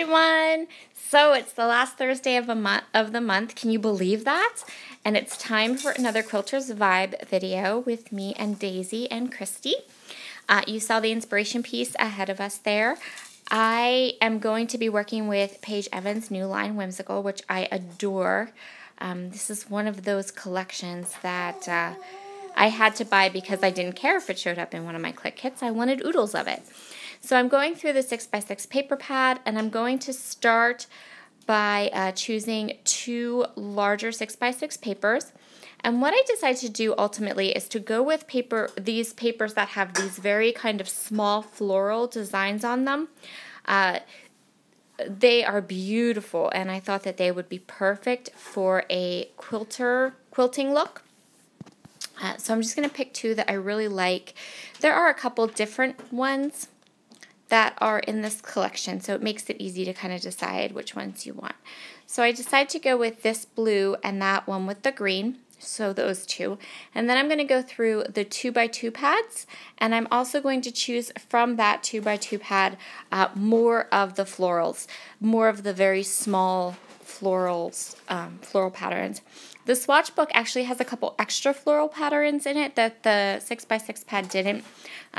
everyone! So it's the last Thursday of the month. Can you believe that? And it's time for another Quilters Vibe video with me and Daisy and Christy. You saw the inspiration piece ahead of us there. I am going to be working with Paige Evans' new line, Whimsical, which I adore. This is one of those collections that I had to buy because I didn't care if it showed up in one of my click kits. I wanted oodles of it. So I'm going through the 6x6 paper pad, and I'm going to start by choosing two larger 6x6 papers. And what I decided to do ultimately is to go with these papers that have these very kind of small floral designs on them. They are beautiful, and I thought that they would be perfect for a quilting look. So I'm just going to pick two that I really like. There are a couple different ones that are in this collection, so it makes it easy to kind of decide which ones you want. So I decided to go with this blue and that one with the green, so those two. And then I'm going to go through the 2x2 pads, and I'm also going to choose from that 2x2 pad more of the florals, more of the very small florals, floral patterns. The swatch book actually has a couple extra floral patterns in it that the 6x6 pad didn't.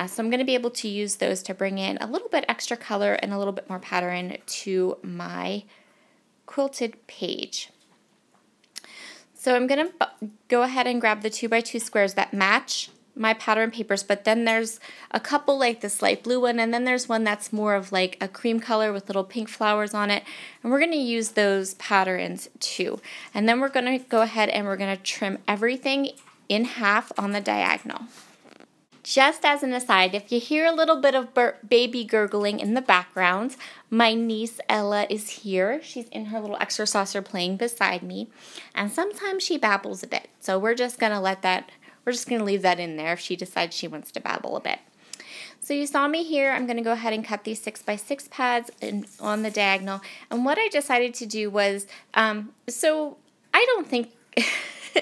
So I'm going to be able to use those to bring in a little bit extra color and a little bit more pattern to my quilted page. So I'm going to go ahead and grab the 2x2 squares that match my pattern papers, but then there's a couple like this light blue one, and then there's one that's more of like a cream color with little pink flowers on it, and we're going to use those patterns too. And then we're going to go ahead and we're going to trim everything in half on the diagonal. Just as an aside, if you hear a little bit of baby gurgling in the background, my niece Ella is here. She's in her little extra saucer playing beside me, and sometimes she babbles a bit. So we're just going to leave that in there if she decides she wants to babble a bit. So you saw me here. I'm going to go ahead and cut these 6x6 pads on the diagonal. And what I decided to do was, so I don't think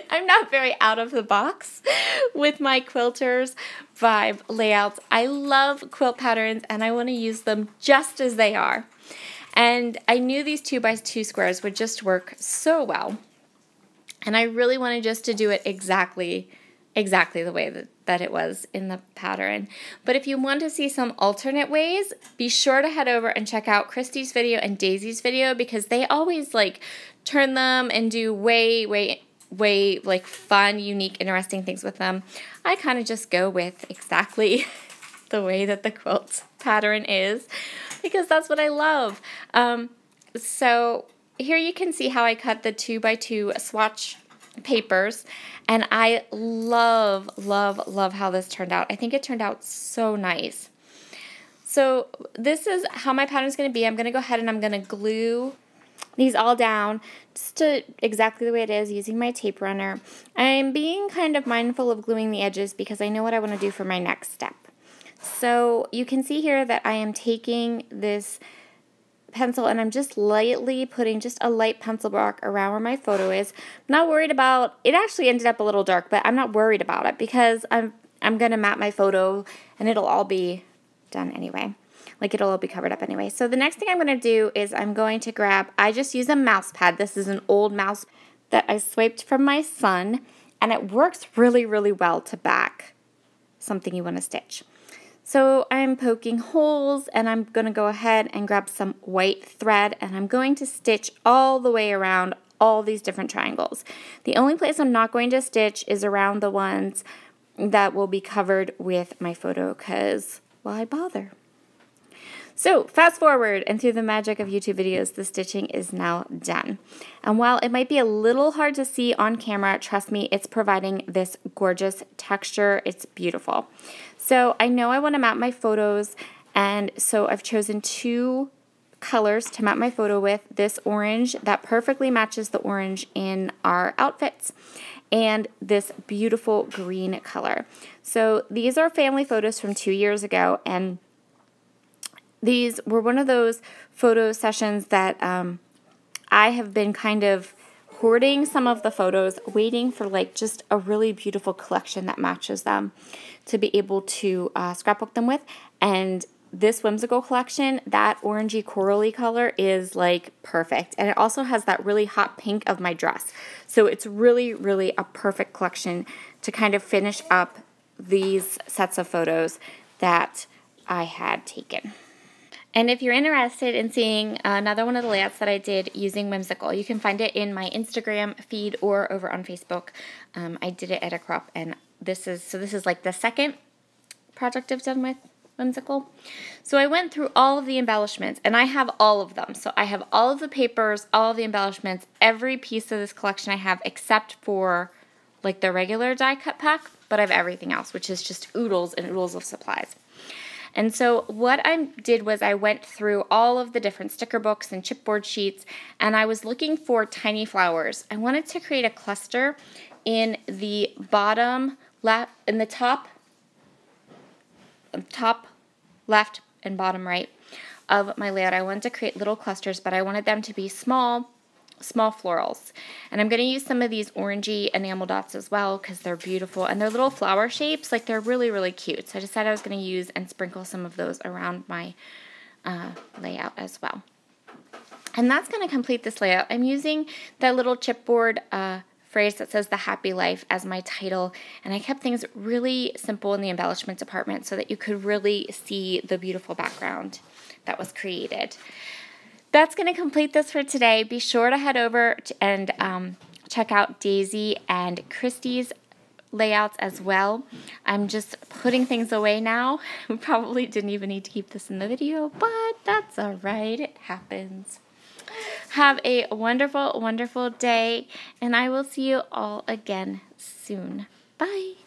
I'm not very out of the box with my Quilters Vibe layouts. I love quilt patterns, and I want to use them just as they are. And I knew these 2x2 squares would just work so well. And I really wanted just to do it exactly the way that it was in the pattern. But if you want to see some alternate ways, be sure to head over and check out Christy's video and Daisy's video, because they always like turn them and do way like fun, unique, interesting things with them. I kind of just go with exactly the way that the quilt pattern is, because that's what I love. So here you can see how I cut the 2x2 swatch papers, and I love how this turned out. I think it turned out so nice. So this is how my pattern is going to be. I'm going to go ahead and I'm going to glue these all down just to exactly the way it is using my tape runner. I'm being kind of mindful of gluing the edges because I know what I want to do for my next step. So you can see here that I am taking this pencil and I'm just lightly putting just a light pencil mark around where my photo is. I'm not worried about it. Actually ended up a little dark, but I'm not worried about it because I'm going to map my photo and it'll all be done anyway. Like it'll all be covered up anyway. So the next thing I'm going to do is I'm going to grab, I just use a mouse pad. This is an old mouse that I swiped from my son, and it works really well to back something you want to stitch. So I'm poking holes, and I'm going to go ahead and grab some white thread, and I'm going to stitch all the way around all these different triangles. The only place I'm not going to stitch is around the ones that will be covered with my photo, because why bother? So fast forward, and through the magic of YouTube videos, the stitching is now done. And while it might be a little hard to see on camera, trust me, it's providing this gorgeous texture. It's beautiful. So I know I want to map my photos, and so I've chosen two colors to map my photo with. This orange that perfectly matches the orange in our outfits, and this beautiful green color. So these are family photos from 2 years ago, and these were one of those photo sessions that I have been kind of hoarding some of the photos, waiting for like just a really beautiful collection that matches them to be able to scrapbook them with. And this whimsical collection, that orangey corally color is like perfect. And it also has that really hot pink of my dress. So it's really, really a perfect collection to kind of finish up these sets of photos that I had taken. And if you're interested in seeing another one of the layouts that I did using Whimsical, you can find it in my Instagram feed or over on Facebook. I did it at a crop, and this is like the second project I've done with Whimsical. So I went through all of the embellishments, and I have all of them. So I have all of the papers, all of the embellishments, every piece of this collection I have except for like the regular die cut pack, but I have everything else, which is just oodles and oodles of supplies. And so what I did was I went through all of the different sticker books and chipboard sheets, and I was looking for tiny flowers. I wanted to create a cluster in the bottom left, in the top left and bottom right of my layout. I wanted to create little clusters, but I wanted them to be small florals. And I'm going to use some of these orangey enamel dots as well because they're beautiful, and they're little flower shapes. Like, they're really, really cute. So I decided I was going to use and sprinkle some of those around my layout as well. And that's going to complete this layout. I'm using that little chipboard phrase that says "The Happy Life" as my title, and I kept things really simple in the embellishment department so that you could really see the beautiful background that was created. That's going to complete this for today. Be sure to head over and check out Daisy and Christy's layouts as well. I'm just putting things away now. We probably didn't even need to keep this in the video, but that's all right. It happens. Have a wonderful, wonderful day, and I will see you all again soon. Bye.